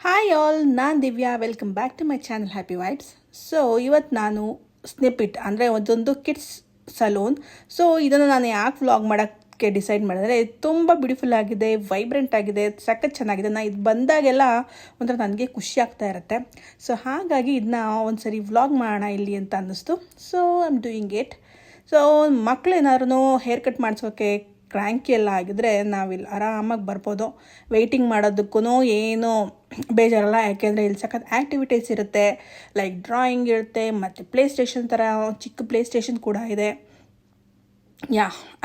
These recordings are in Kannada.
ಹಾಯ್ ಆಲ್, ನಾನು Divya. Welcome back to my channel happy vibes. So ಇವತ್ತು ನಾನು ಸ್ನಿಪಿಟ್ ಅಂದರೆ ಒಂದೊಂದು ಕಿಡ್ಸ್ ಸಲೂನ್. ಸೊ ಇದನ್ನು ನಾನು ಯಾಕೆ ವ್ಲಾಗ್ ಮಾಡೋಕ್ಕೆ ಡಿಸೈಡ್ ಮಾಡಿದ್ರೆ, ತುಂಬ ಬ್ಯೂಟಿಫುಲ್ ಆಗಿದೆ, ವೈಬ್ರೆಂಟ್ ಆಗಿದೆ, ಸಖತ್ ಚೆನ್ನಾಗಿದೆ. ನಾನು ಇದು ಬಂದಾಗೆಲ್ಲ ಒಂಥರ ನನಗೆ ಖುಷಿ ಆಗ್ತಾ ಇರುತ್ತೆ. ಸೊ ಹಾಗಾಗಿ ಇದನ್ನ ಒಂದು ಸರಿ ವ್ಲಾಗ್ ಮಾಡೋಣ ಇಲ್ಲಿ ಅಂತ ಅನ್ನಿಸ್ತು. So I am doing it. So ಮಕ್ಕಳು ಏನಾದ್ರು ಹೇರ್ ಕಟ್ ಮಾಡಿಸೋಕ್ಕೆ ಕ್ರ್ಯಾಂಕಿ ಎಲ್ಲ ಆಗಿದ್ರೆ ನಾವಿಲ್ಲಿ ಆರಾಮಾಗಿ ಬರ್ಬೋದು. ವೆಯ್ಟಿಂಗ್ ಮಾಡೋದಕ್ಕೂ ಏನೂ ಬೇಜಾರಲ್ಲ, ಯಾಕೆಂದರೆ ಇಲ್ಲಿ ಸಖತ್ ಆ್ಯಕ್ಟಿವಿಟೀಸ್ ಇರುತ್ತೆ. ಲೈಕ್ ಡ್ರಾಯಿಂಗ್ ಇರುತ್ತೆ, ಮತ್ತು ಪ್ಲೇ ಸ್ಟೇಷನ್ ಥರ ಚಿಕ್ಕ ಪ್ಲೇ ಸ್ಟೇಷನ್ ಕೂಡ ಇದೆ.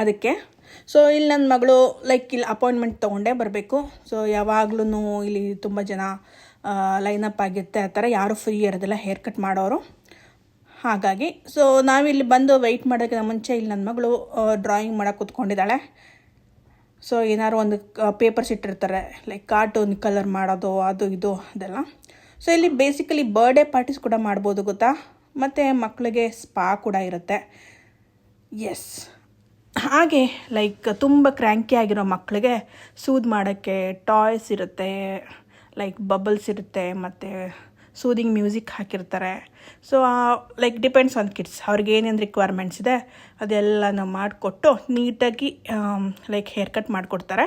ಅದಕ್ಕೆ ಸೊ ಇಲ್ಲಿ ನನ್ನ ಮಗಳು ಇಲ್ಲಿ ಅಪಾಯಿಂಟ್ಮೆಂಟ್ ತೊಗೊಂಡೇ ಬರಬೇಕು. ಸೊ ಯಾವಾಗ್ಲೂ ಇಲ್ಲಿ ತುಂಬ ಜನ ಲೈನಪ್ ಆಗಿರುತ್ತೆ. ಆ ಥರ ಯಾರೂ ಫ್ರೀ ಇರೋದಿಲ್ಲ ಹೇರ್ ಕಟ್ ಮಾಡೋರು. ಹಾಗಾಗಿ ಸೊ ನಾವಿಲ್ಲಿ ಬಂದು ವೆಯ್ಟ್ ಮಾಡೋಕ್ಕಿಂತ ಮುಂಚೆ ಇಲ್ಲಿ ನನ್ನ ಮಗಳು ಡ್ರಾಯಿಂಗ್ ಮಾಡೋಕ್ಕೆ ಕೂತ್ಕೊಂಡಿದ್ದಾಳೆ. ಸೊ ಏನಾದ್ರು ಒಂದು ಪೇಪರ್ಸ್ ಇಟ್ಟಿರ್ತಾರೆ, ಲೈಕ್ ಕಾರ್ಟೂನ್ ಕಲರ್ ಮಾಡೋದು, ಅದು ಇದು ಅದೆಲ್ಲ. ಸೊ ಇಲ್ಲಿ ಬೇಸಿಕಲಿ ಬರ್ಡೇ ಪಾರ್ಟೀಸ್ ಕೂಡ ಮಾಡ್ಬೋದು ಗೊತ್ತಾ, ಮತ್ತು ಮಕ್ಕಳಿಗೆ ಸ್ಪಾ ಕೂಡ ಇರುತ್ತೆ. ಎಸ್, ಹಾಗೆ ತುಂಬ ಕ್ರ್ಯಾಂಕಿ ಆಗಿರೋ ಮಕ್ಕಳಿಗೆ ಸೂದ್ ಮಾಡೋಕ್ಕೆ ಟಾಯ್ಸ್ ಇರುತ್ತೆ, ಬಬಲ್ಸ್ ಇರುತ್ತೆ, ಮತ್ತು ಸೂದಿಂಗ್ ಮ್ಯೂಸಿಕ್ ಹಾಕಿರ್ತಾರೆ. ಸೊ ಡಿಪೆಂಡ್ಸ್ ಆನ್ ಕಿಡ್ಸ್, ಅವ್ರಿಗೆ ಏನೇನು ರಿಕ್ವೈರ್ಮೆಂಟ್ಸ್ ಇದೆ ಅದೆಲ್ಲ ಮಾಡಿಕೊಟ್ಟು ನೀಟಾಗಿ ಹೇರ್ ಕಟ್ ಮಾಡಿಕೊಡ್ತಾರೆ.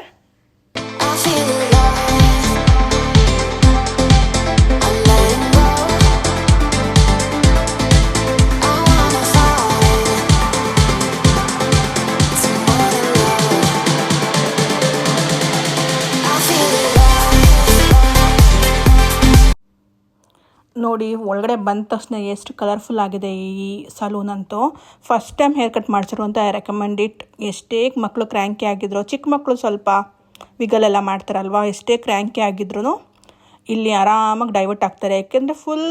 ನೋಡಿ, ಒಳಗಡೆ ಬಂದ ತಕ್ಷಣ ಎಷ್ಟು ಕಲರ್ಫುಲ್ ಆಗಿದೆ ಈ ಸಲೂನ್ ಅಂತೂ. ಫಸ್ಟ್ ಟೈಮ್ ಹೇರ್ ಕಟ್ ಮಾಡಿಸಿರು ಅಂತ ಐ ರೆಕಮೆಂಡ್ ಇಟ್. ಎಷ್ಟೇ ಮಕ್ಕಳು ಕ್ರ್ಯಾಂಕಿ ಆಗಿದ್ರು, ಚಿಕ್ಕ ಮಕ್ಕಳು ಸ್ವಲ್ಪ ವಿಗಲೆಲ್ಲ ಮಾಡ್ತಾರಲ್ವ, ಎಷ್ಟೇ ಕ್ರ್ಯಾಂಕಿ ಆಗಿದ್ರು ಇಲ್ಲಿ ಆರಾಮಾಗಿ ಡೈವರ್ಟ್ ಆಗ್ತಾರೆ. ಯಾಕೆಂದರೆ ಫುಲ್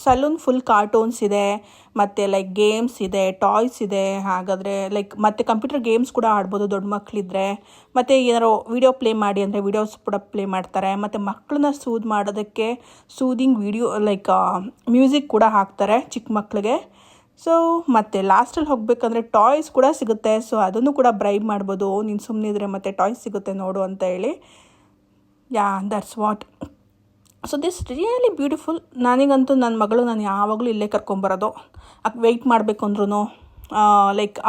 ಸಲೂನ್ ಫುಲ್ ಕಾರ್ಟೂನ್ಸ್ ಇದೆ, ಮತ್ತು ಗೇಮ್ಸ್ ಇದೆ, ಟಾಯ್ಸ್ ಇದೆ. ಹಾಗಾದರೆ ಮತ್ತು ಕಂಪ್ಯೂಟರ್ ಗೇಮ್ಸ್ ಕೂಡ ಆಡ್ಬೋದು ದೊಡ್ಡ ಮಕ್ಕಳಿದ್ರೆ. ಮತ್ತು ಏನಾರು ವಿಡಿಯೋ ಪ್ಲೇ ಮಾಡಿ ಅಂದರೆ ವಿಡಿಯೋಸ್ ಕೂಡ ಪ್ಲೇ ಮಾಡ್ತಾರೆ. ಮತ್ತು ಮಕ್ಕಳನ್ನ ಸೂದ್ ಮಾಡೋದಕ್ಕೆ ಸೂದಿಂಗ್ ವಿಡಿಯೋ ಮ್ಯೂಸಿಕ್ ಕೂಡ ಹಾಕ್ತಾರೆ ಚಿಕ್ಕ ಮಕ್ಕಳಿಗೆ. ಸೊ ಮತ್ತು ಲಾಸ್ಟಲ್ಲಿ ಹೋಗಬೇಕಂದ್ರೆ ಟಾಯ್ಸ್ ಕೂಡ ಸಿಗುತ್ತೆ. ಸೊ ಅದನ್ನು ಕೂಡ ಬ್ರೈಬ್ ಮಾಡ್ಬೋದು, ನೀನು ಸುಮ್ಮನಿದ್ರೆ ಮತ್ತು ಟಾಯ್ಸ್ ಸಿಗುತ್ತೆ ನೋಡು ಅಂತ ಹೇಳಿ. That's what. So this really beautiful. ನನಗಂತೂ ನನ್ನ ಮಗಳು ನಾನು ಯಾವಾಗಲೂ ಇಲ್ಲೇ ಕರ್ಕೊಂಬರೋದು. ವೆಯ್ಟ್ ಮಾಡಬೇಕು ಅಂದ್ರೂ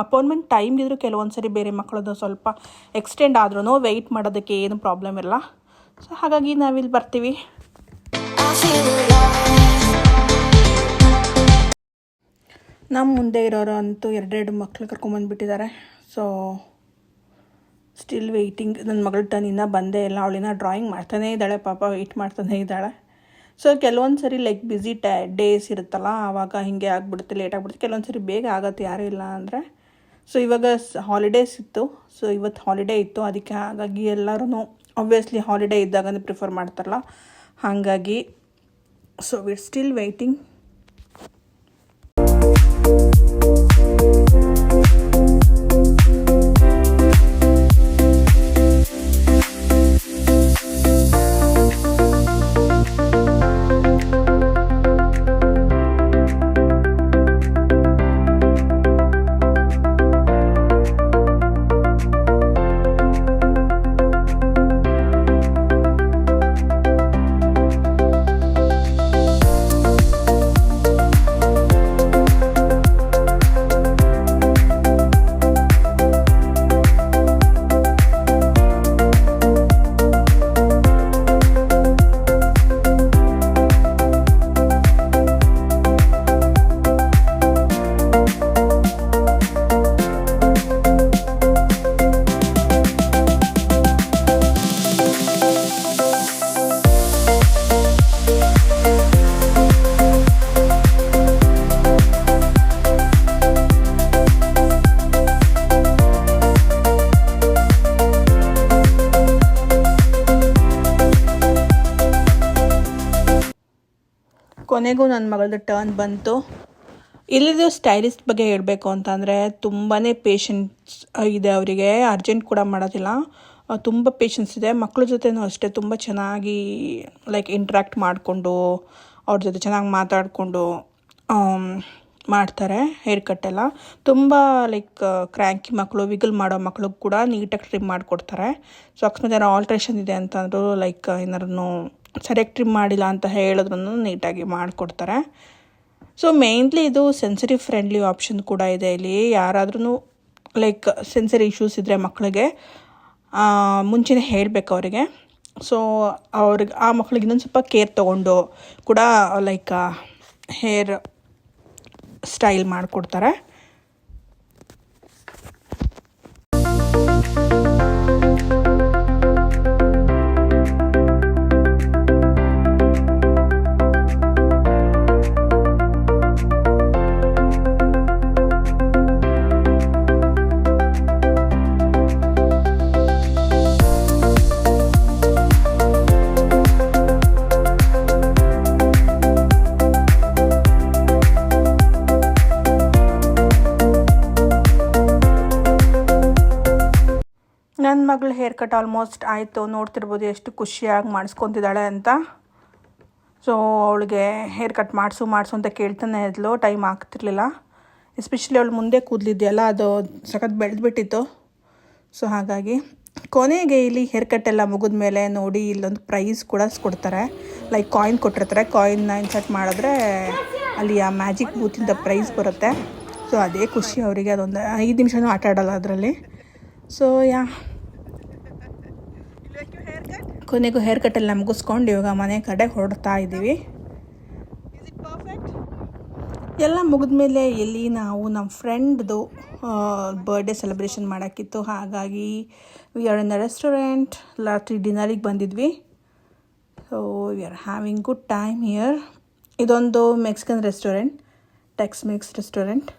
ಅಪಾಯಿಂಟ್ಮೆಂಟ್ ಟೈಮ್ ಇದ್ದರೂ ಕೆಲವೊಂದು ಸರಿ ಬೇರೆ ಮಕ್ಕಳದ್ದು ಸ್ವಲ್ಪ ಎಕ್ಸ್ಟೆಂಡ್ ಆದ್ರೂ ವೆಯ್ಟ್ ಮಾಡೋದಕ್ಕೆ ಏನು ಪ್ರಾಬ್ಲಮ್ ಇರಲ್ಲ. ಸೊ ಹಾಗಾಗಿ ನಾವಿಲ್ಲಿ ಬರ್ತೀವಿ. ನಮ್ಮ ಮುಂದೆ ಇರೋರು ಅಂತೂ ಎರಡೆರಡು ಮಕ್ಕಳು ಕರ್ಕೊಂಬಂದುಬಿಟ್ಟಿದ್ದಾರೆ. So still waiting. ನನ್ನ ಮಗಳ ಟರ್ನ್ ಇನ್ನೂ ಬಂದೇ ಇಲ್ಲ. ಅವಳಿನ ಡ್ರಾಯಿಂಗ್ ಮಾಡ್ತಾನೇ ಇದ್ದಾಳೆ, ಪಾಪ ವೆಯ್ಟ್ ಮಾಡ್ತಾನೇ ಇದ್ದಾಳೆ. ಸೊ ಕೆಲವೊಂದು ಸರಿ ಬ್ಯುಸಿ ಡೇಸ್ ಇರುತ್ತಲ್ಲ, ಆವಾಗ ಹೀಗೆ ಆಗಿಬಿಡುತ್ತೆ, ಲೇಟ್ ಆಗಿಬಿಡುತ್ತೆ. ಕೆಲವೊಂದು ಸರಿ ಬೇಗ ಆಗುತ್ತೆ ಯಾರೂ ಇಲ್ಲ ಅಂದರೆ. ಸೊ ಇವಾಗ ಹಾಲಿಡೇಸ್ ಇತ್ತು. ಸೊ ಇವತ್ತು ಹಾಲಿಡೇ ಇತ್ತು, ಅದಕ್ಕೆ ಹಾಗಾಗಿ ಎಲ್ಲರೂ ಆಬ್ವಿಯಸ್ಲಿ ಹಾಲಿಡೇ ಇದ್ದಾಗನೇ ಪ್ರಿಫರ್ ಮಾಡ್ತಾರಲ್ಲ, ಹಾಗಾಗಿ ಸೊ ವಿ ಸ್ಟಿಲ್ ವೆಯ್ಟಿಂಗ್. ಕೊನೆಗೂ ನನ್ನ ಮಗಳದ್ದು ಟರ್ನ್ ಬಂತು. ಇಲ್ಲಿದ್ದು ಸ್ಟೈಲಿಸ್ಟ್ ಬಗ್ಗೆ ಹೇಳಬೇಕು ಅಂತಂದರೆ ತುಂಬಾ ಪೇಷನ್ಸ್ ಇದೆ ಅವರಿಗೆ, ಅರ್ಜೆಂಟ್ ಕೂಡ ಮಾಡೋದಿಲ್ಲ, ತುಂಬ ಪೇಷನ್ಸ್ ಇದೆ. ಮಕ್ಕಳ ಜೊತೆನೂ ಅಷ್ಟೇ ತುಂಬ ಚೆನ್ನಾಗಿ ಇಂಟ್ರ್ಯಾಕ್ಟ್ ಮಾಡಿಕೊಂಡು ಅವ್ರ ಜೊತೆ ಚೆನ್ನಾಗಿ ಮಾತಾಡಿಕೊಂಡು ಮಾಡ್ತಾರೆ ಹೇರ್ ಕಟ್ಟೆಲ್ಲ. ತುಂಬ ಲೈಕ್ ಕ್ರ್ಯಾಂಕಿ ಮಕ್ಕಳು, ವಿಗಲ್ ಮಾಡೋ ಮಕ್ಕಳು ಕೂಡ ನೀಟಾಗಿ ಟ್ರಿಮ್ ಮಾಡಿಕೊಡ್ತಾರೆ. ಸೊ ಅಕಸ್ಮಾತ್ ಏನೋ ಆಲ್ಟ್ರೇಷನ್ ಇದೆ ಅಂತಂದರೂ ಲೈಕ್ ಏನಾದ್ರು ಸರಿಯಾಗಿ ಟ್ರಿಮ್ ಮಾಡಿಲ್ಲ ಅಂತ ಹೇಳಿದ್ರು ನೀಟಾಗಿ ಮಾಡಿಕೊಡ್ತಾರೆ. ಸೊ ಮೇನ್ಲಿ ಇದು ಸೆನ್ಸಿಟಿವ್ ಫ್ರೆಂಡ್ಲಿ ಆಪ್ಷನ್ ಕೂಡ ಇದೆ ಇಲ್ಲಿ. ಯಾರಾದ್ರೂ ಲೈಕ್ ಸೆನ್ಸರಿ ಇಶ್ಯೂಸ್ ಇದ್ದರೆ ಮಕ್ಕಳಿಗೆ ಮುಂಚೆನೇ ಹೇಳಬೇಕು ಅವರಿಗೆ. ಸೊ ಅವ್ರಿಗೆ ಆ ಮಕ್ಕಳಿಗೆ ಇನ್ನೊಂದು ಸ್ವಲ್ಪ ಕೇರ್ ತೊಗೊಂಡು ಕೂಡ ಲೈಕ್ ಹೇರ್ ಸ್ಟೈಲ್ ಮಾಡಿಕೊಡ್ತಾರೆ. ನನ್ನ ಮಗಳ ಹೇರ್ ಕಟ್ ಆಲ್ಮೋಸ್ಟ್ ಆಯಿತು. ನೋಡ್ತಿರ್ಬೋದು ಎಷ್ಟು ಖುಷಿಯಾಗಿ ಮಾಡಿಸ್ಕೊತಿದ್ದಾಳೆ ಅಂತ. ಸೊ ಅವಳಿಗೆ ಹೇರ್ ಕಟ್ ಮಾಡಿಸು ಅಂತ ಕೇಳ್ತಾನೆ ಇದ್ಲು. ಟೈಮ್ ಆಗ್ತಿರ್ಲಿಲ್ಲ. ಎಸ್ಪೆಷಲಿ ಅವಳು ಮುಂದೆ ಕೂದಲಿದೆಯಲ್ಲ ಅದು ಸಖತ್ ಬೆಳೆದ್ಬಿಟ್ಟಿತ್ತು. ಸೊ ಹಾಗಾಗಿ ಕೊನೆಗೆ ಇಲ್ಲಿ ಹೇರ್ ಕಟ್ ಎಲ್ಲ ಮುಗಿದ ಮೇಲೆ ನೋಡಿ ಇಲ್ಲೊಂದು ಪ್ರೈಸ್ ಕೂಡ ಕೊಡ್ತಾರೆ. ಲೈಕ್ ಕಾಯಿನ್ ಕೊಟ್ಟಿರ್ತಾರೆ. ಕಾಯಿನ್ನ ಇನ್ಸರ್ಟ್ ಮಾಡಿದ್ರೆ ಅಲ್ಲಿ ಆ ಮ್ಯಾಜಿಕ್ ಬೂತಿಂದ ಪ್ರೈಸ್ ಬರುತ್ತೆ. ಸೊ ಅದೇ ಖುಷಿ ಅವರಿಗೆ. ಅದೊಂದು 5 ನಿಮಿಷನೂ ಆಟ ಆಡೋಲ್ಲ ಅದರಲ್ಲಿ. ಸೊ ಕೊನೆಗೂ ಹೇರ್ ಕಟ್ಟೆಲ್ಲ ಮುಗಿಸ್ಕೊಂಡು ಇವಾಗ ಮನೆ ಕಡೆ ಹೊರಡ್ತಾ ಇದ್ದೀವಿ. ಎಲ್ಲ ಮುಗಿದ್ಮೇಲೆ ಇಲ್ಲಿ ನಾವು ನಮ್ಮ ಫ್ರೆಂಡ್ದು ಬರ್ಡೇ ಸೆಲೆಬ್ರೇಷನ್ ಮಾಡೋಕ್ಕಿತ್ತು. ಹಾಗಾಗಿ we are in the restaurant. ರಾತ್ರಿ ಡಿನ್ನರಿಗೆ ಬಂದಿದ್ವಿ. So we are having good time here. ಇದೊಂದು Mexican restaurant, Tex Mex restaurant.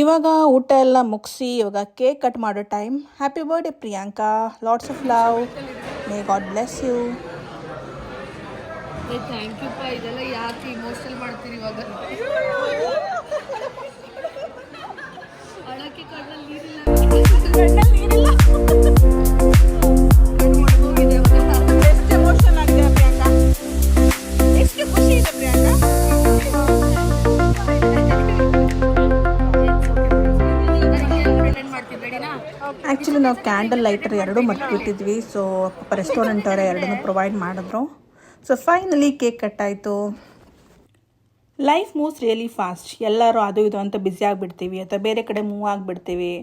ಇವಾಗ ಊಟ ಎಲ್ಲ ಮುಗಿಸಿ ಇವಾಗ ಕೇಕ್ ಕಟ್ ಮಾಡೋ time. Happy birthday Priyanka, lots of love, may God bless you. Thank you ಪಾ. ಇದೆಲ್ಲ ಯಾಕೆ ಇಮೋಷನಲ್ ಮಾಡ್ತೀರಿ ಇವಾಗ? ಅಳಕ್ಕೆ ಕಣ್ಣಲ್ಲಿ ನೀರಿಲ್ಲ. ಎಷ್ಟು ಎಮೋಷನಲ್ ಆಗಿದೆ ಪ್ರಿಯಾಂಕಾ, ಎಷ್ಟು ಖುಷಿ ಇದೆ ಪ್ರಿಯಾಂಕಾ. ಆ್ಯಕ್ಚುಲಿ ನಾವು ಕ್ಯಾಂಡಲ್ ಲೈಟರ್ ಎರಡೂ ಮರ್ತ್ಬಿಟ್ಟಿದ್ವಿ. ಸೊ ರೆಸ್ಟೋರೆಂಟ್ ಅವರೇ ಎರಡನ್ನೂ ಪ್ರೊವೈಡ್ ಮಾಡಿದ್ರು. ಸೊ ಫೈನಲಿ ಕೇಕ್ ಕಟ್ಟಾಯಿತು. Life moves really fast. ಎಲ್ಲರೂ ಅದು ಇದು ಅಂತ ಬ್ಯುಸಿ ಆಗಿಬಿಡ್ತೀವಿ ಅಥವಾ ಬೇರೆ ಕಡೆ ಮೂವ್ ಆಗಿಬಿಡ್ತೀವಿ.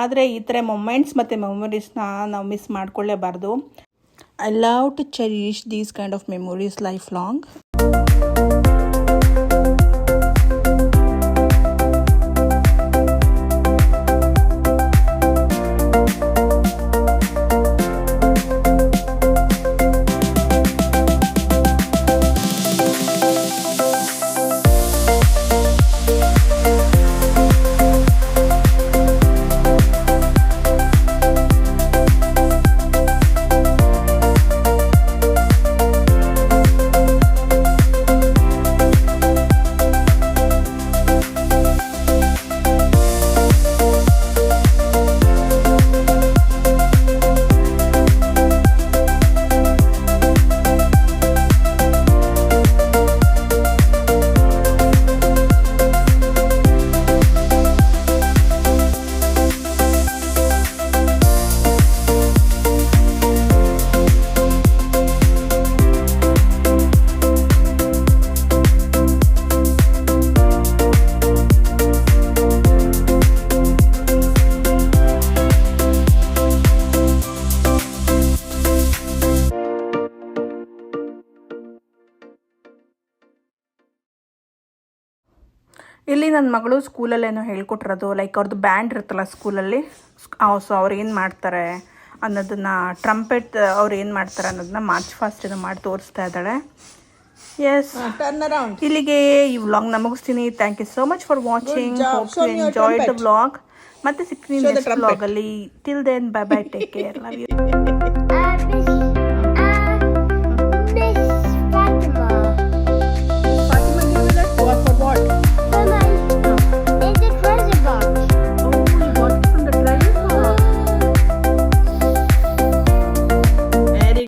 ಆದರೆ ಈ ಥರ ಮೊಮೆಂಟ್ಸ್ ಮತ್ತು ಮೆಮೊರೀಸ್ನ ನಾವು ಮಿಸ್ ಮಾಡ್ಕೊಳ್ಳೇಬಾರ್ದು. I love to cherish these kind of memories life long. ಇಲ್ಲಿ ನನ್ನ ಮಗಳು ಸ್ಕೂಲಲ್ಲೇನೋ ಹೇಳ್ಕೊಟ್ಟಿರೋದು, ಲೈಕ್ ಅವ್ರದ್ದು ಬ್ಯಾಂಡ್ ಇರುತ್ತಲ್ಲ ಸ್ಕೂಲಲ್ಲಿ, ಸೊ ಅವ್ರು ಏನು ಮಾಡ್ತಾರೆ ಅನ್ನೋದನ್ನು, ಟ್ರಂಪೆಟ್ ಅವ್ರು ಏನು ಮಾಡ್ತಾರೆ ಅನ್ನೋದನ್ನ ಮಾರ್ಚ್ ಫಾಸ್ಟ್ ಇದು ಮಾಡಿ ತೋರಿಸ್ತಾ ಇದ್ದಾಳೆ. ಎಸ್, ಇಲ್ಲಿಗೆ ಈ ವ್ಲಾಗ್ ಮುಗಿಸ್ತೀನಿ. Thank you so much for watching. Hope you enjoyed the vlog. ಮತ್ತೆ ಸಿಗ್ತೀನಿ ನೆಕ್ಸ್ಟ್ ವ್ಲಾಗಲ್ಲಿ. Till then, bye bye, take care, love you.